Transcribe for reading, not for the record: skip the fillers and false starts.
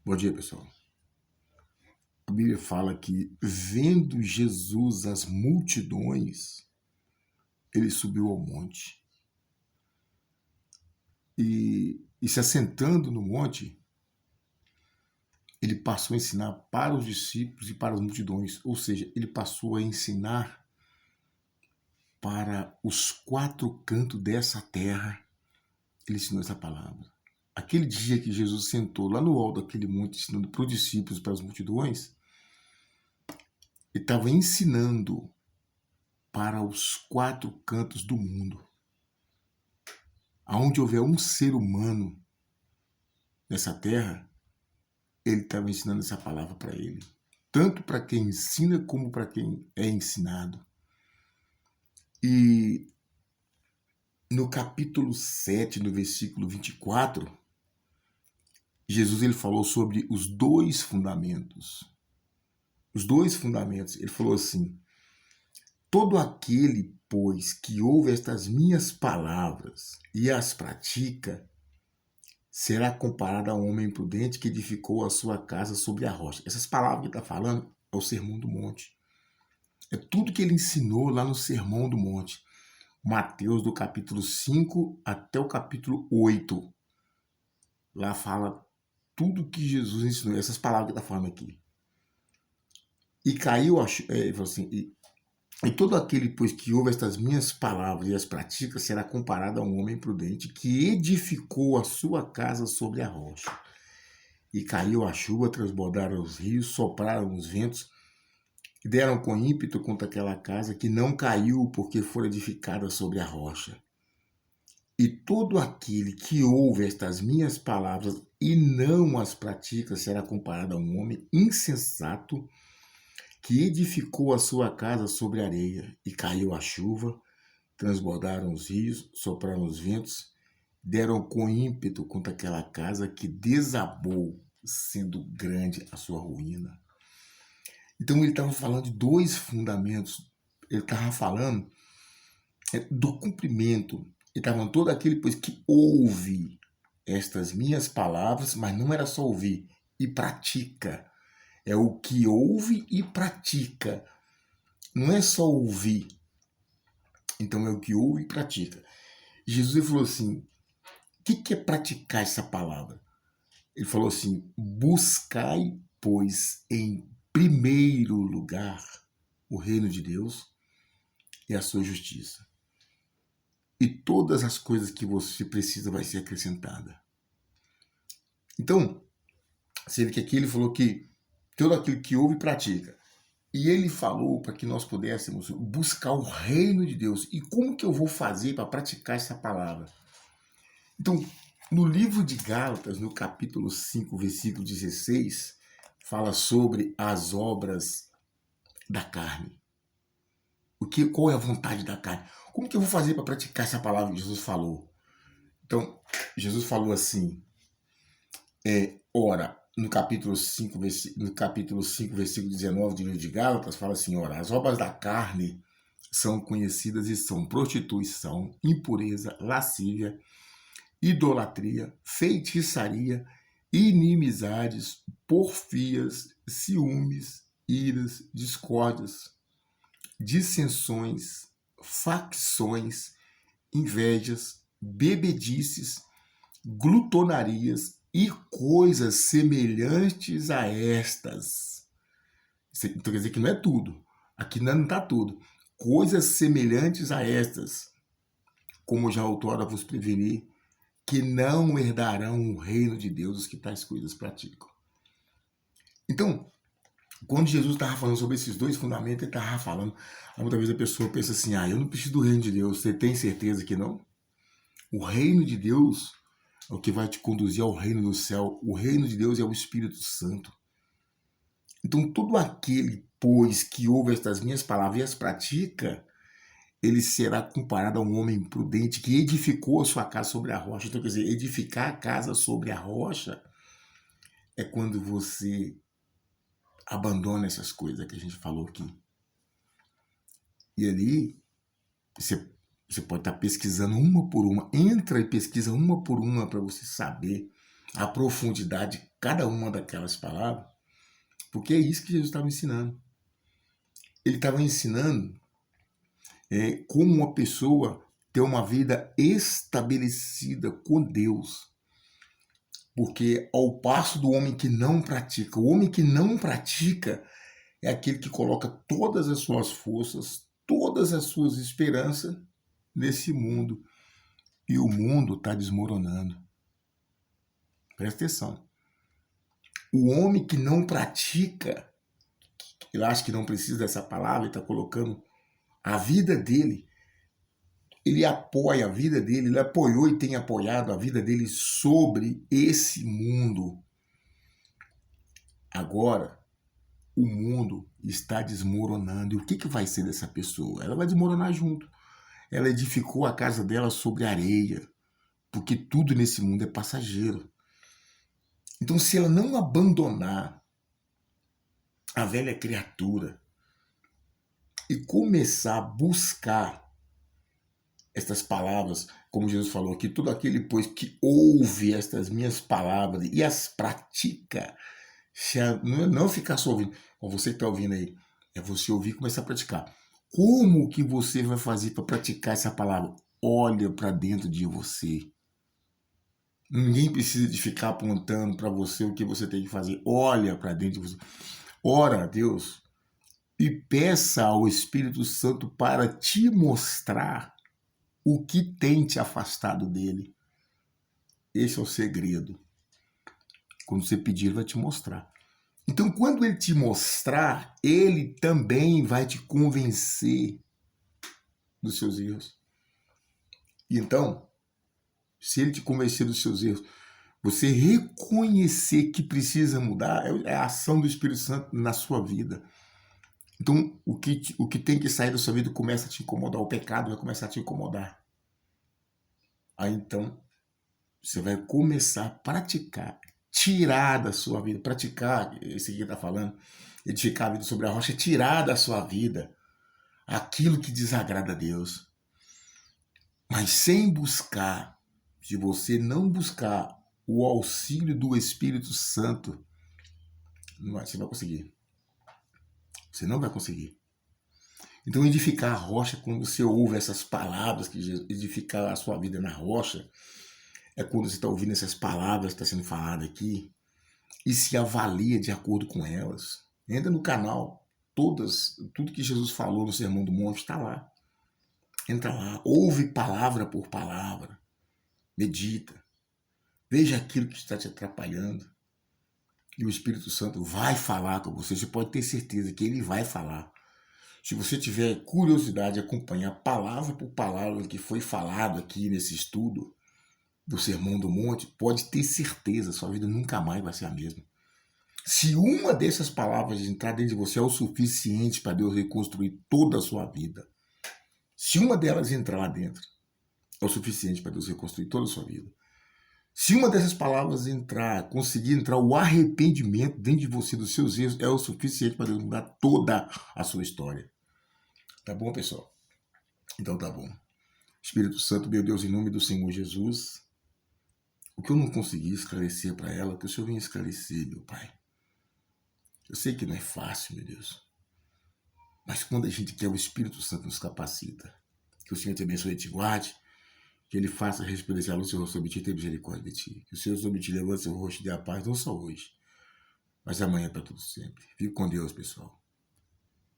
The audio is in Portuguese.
Bom dia, pessoal. A Bíblia fala que, vendo Jesus as multidões, ele subiu ao monte. E se assentando no monte, ele passou a ensinar para os discípulos e para as multidões. Ou seja, ele passou a ensinar para os quatro cantos dessa terra. Ele ensinou essa palavra. Aquele dia que Jesus sentou lá no alto daquele monte, ensinando para os discípulos e para as multidões, ele estava ensinando para os quatro cantos do mundo. Aonde houver um ser humano nessa terra, ele estava ensinando essa palavra para ele. Tanto para quem ensina como para quem é ensinado. E no capítulo 7, no versículo 24, Jesus ele falou sobre os dois fundamentos. Os dois fundamentos. Ele falou assim: todo aquele, pois, que ouve estas minhas palavras e as pratica, será comparado a um homem prudente que edificou a sua casa sobre a rocha. Essas palavras que ele está falando é o Sermão do Monte. É tudo que ele ensinou lá no Sermão do Monte. Mateus, do capítulo 5 até o capítulo 8. Lá fala tudo que Jesus ensinou. Essas palavras que ele está falando aqui. E caiu, ele falou assim, e todo aquele, pois, que ouve estas minhas palavras e as pratica, será comparado a um homem prudente que edificou a sua casa sobre a rocha. E caiu a chuva, transbordaram os rios, sopraram os ventos, e deram com ímpeto contra aquela casa, que não caiu, porque foi edificada sobre a rocha. E todo aquele que ouve estas minhas palavras e não as pratica, será comparado a um homem insensato, que edificou a sua casa sobre a areia, e caiu a chuva, transbordaram os rios, sopraram os ventos, deram com ímpeto contra aquela casa, que desabou, sendo grande a sua ruína. Então ele estava falando de dois fundamentos. Ele estava falando do cumprimento. Ele estava falando todo aquele, pois, que ouve estas minhas palavras, mas não era só ouvir, e pratica. É o que ouve e pratica. Não é só ouvir. Então é o que ouve e pratica. Jesus falou assim: o que é praticar essa palavra? Ele falou assim: buscai, pois, em primeiro lugar o reino de Deus e a sua justiça. E todas as coisas que você precisa vai ser acrescentada. Então, você vê que aqui ele falou que todo aquilo que ouve e pratica. E ele falou para que nós pudéssemos buscar o reino de Deus. E como que eu vou fazer para praticar essa palavra? Então, no livro de Gálatas, no capítulo 5, versículo 16, fala sobre as obras da carne. Qual é a vontade da carne? Como que eu vou fazer para praticar essa palavra que Jesus falou? Então, Jesus falou assim, ora, no capítulo 5, versículo 19 do livro de Gálatas, fala assim, ora, as obras da carne são conhecidas e são prostituição, impureza, lascívia, idolatria, feitiçaria, inimizades, porfias, ciúmes, iras, discórdias, dissensões, facções, invejas, bebedices, glutonarias e coisas semelhantes a estas. Então quer dizer que não é tudo. Aqui não está tudo. Coisas semelhantes a estas, como já outrora vos preveni, que não herdarão o reino de Deus os que tais coisas praticam. Então, quando Jesus estava falando sobre esses dois fundamentos, ele estava falando, muitas vezes a pessoa pensa assim, eu não preciso do reino de Deus, você tem certeza que não? O reino de Deus é o que vai te conduzir ao reino do céu. O reino de Deus é o Espírito Santo. Então, todo aquele, pois, que ouve estas minhas palavras e as pratica, ele será comparado a um homem prudente que edificou a sua casa sobre a rocha. Então, quer dizer, edificar a casa sobre a rocha é quando você abandona essas coisas que a gente falou aqui. E ali, você pode estar pesquisando uma por uma. Entra e pesquisa uma por uma para você saber a profundidade cada uma daquelas palavras, porque é isso que Jesus estava ensinando. Ele estava ensinando como uma pessoa ter uma vida estabelecida com Deus. Porque ao passo do homem que não pratica, o homem que não pratica é aquele que coloca todas as suas forças, todas as suas esperanças nesse mundo. E o mundo está desmoronando. Presta atenção. O homem que não pratica, ele acha que não precisa dessa palavra, ele está colocando a vida dele, ele apoia a vida dele, ele apoiou e tem apoiado a vida dele sobre esse mundo. Agora, o mundo está desmoronando. E o que vai ser dessa pessoa? Ela vai desmoronar junto. Ela edificou a casa dela sobre areia, porque tudo nesse mundo é passageiro. Então, se ela não abandonar a velha criatura e começar a buscar estas palavras, como Jesus falou aqui, todo aquele, pois, que ouve estas minhas palavras e as pratica, não ficar só ouvindo, como você que está ouvindo aí, é você ouvir e começar a praticar. Como que você vai fazer para praticar essa palavra? Olha para dentro de você. Ninguém precisa de ficar apontando para você o que você tem que fazer. Olha para dentro de você. Ora a Deus e peça ao Espírito Santo para te mostrar o que tem te afastado dele. Esse é o segredo. Quando você pedir, ele vai te mostrar. Então, quando ele te mostrar, ele também vai te convencer dos seus erros. E então, se ele te convencer dos seus erros, você reconhecer que precisa mudar, é a ação do Espírito Santo na sua vida. Então, o que tem que sair da sua vida começa a te incomodar, o pecado vai começar a te incomodar. Aí, então, você vai começar a praticar, tirar da sua vida, praticar, esse aqui está falando, edificar a vida sobre a rocha, tirar da sua vida aquilo que desagrada a Deus. Mas sem buscar, se você não buscar o auxílio do Espírito Santo, você não vai conseguir. Você não vai conseguir. Então, edificar a rocha, quando você ouve essas palavras, que edificar a sua vida na rocha, é quando você está ouvindo essas palavras que estão sendo faladas aqui e se avalia de acordo com elas. Entra no canal, tudo que Jesus falou no Sermão do Monte está lá. Entra lá, ouve palavra por palavra, medita, veja aquilo que está te atrapalhando e o Espírito Santo vai falar com você. Você pode ter certeza que ele vai falar. Se você tiver curiosidade de acompanhar palavra por palavra que foi falado aqui nesse estudo do Sermão do Monte, pode ter certeza, sua vida nunca mais vai ser a mesma. Se uma dessas palavras entrar dentro de você é o suficiente para Deus reconstruir toda a sua vida, se uma delas entrar lá dentro, é o suficiente para Deus reconstruir toda a sua vida. Se uma dessas palavras conseguir entrar o arrependimento dentro de você dos seus erros, é o suficiente para Deus mudar toda a sua história. Tá bom, pessoal? Então tá bom. Espírito Santo, meu Deus, em nome do Senhor Jesus, o que eu não consegui esclarecer para ela, que o Senhor venha esclarecer, meu Pai. Eu sei que não é fácil, meu Deus. Mas quando a gente quer, o Espírito Santo nos capacita. Que o Senhor te abençoe e te guarde. Que Ele faça resplandecer a luz do seu rosto sobre ti e ter misericórdia de ti. Que o Senhor sobre ti levante seu rosto e dê a paz, não só hoje, mas amanhã para tudo sempre. Fique com Deus, pessoal.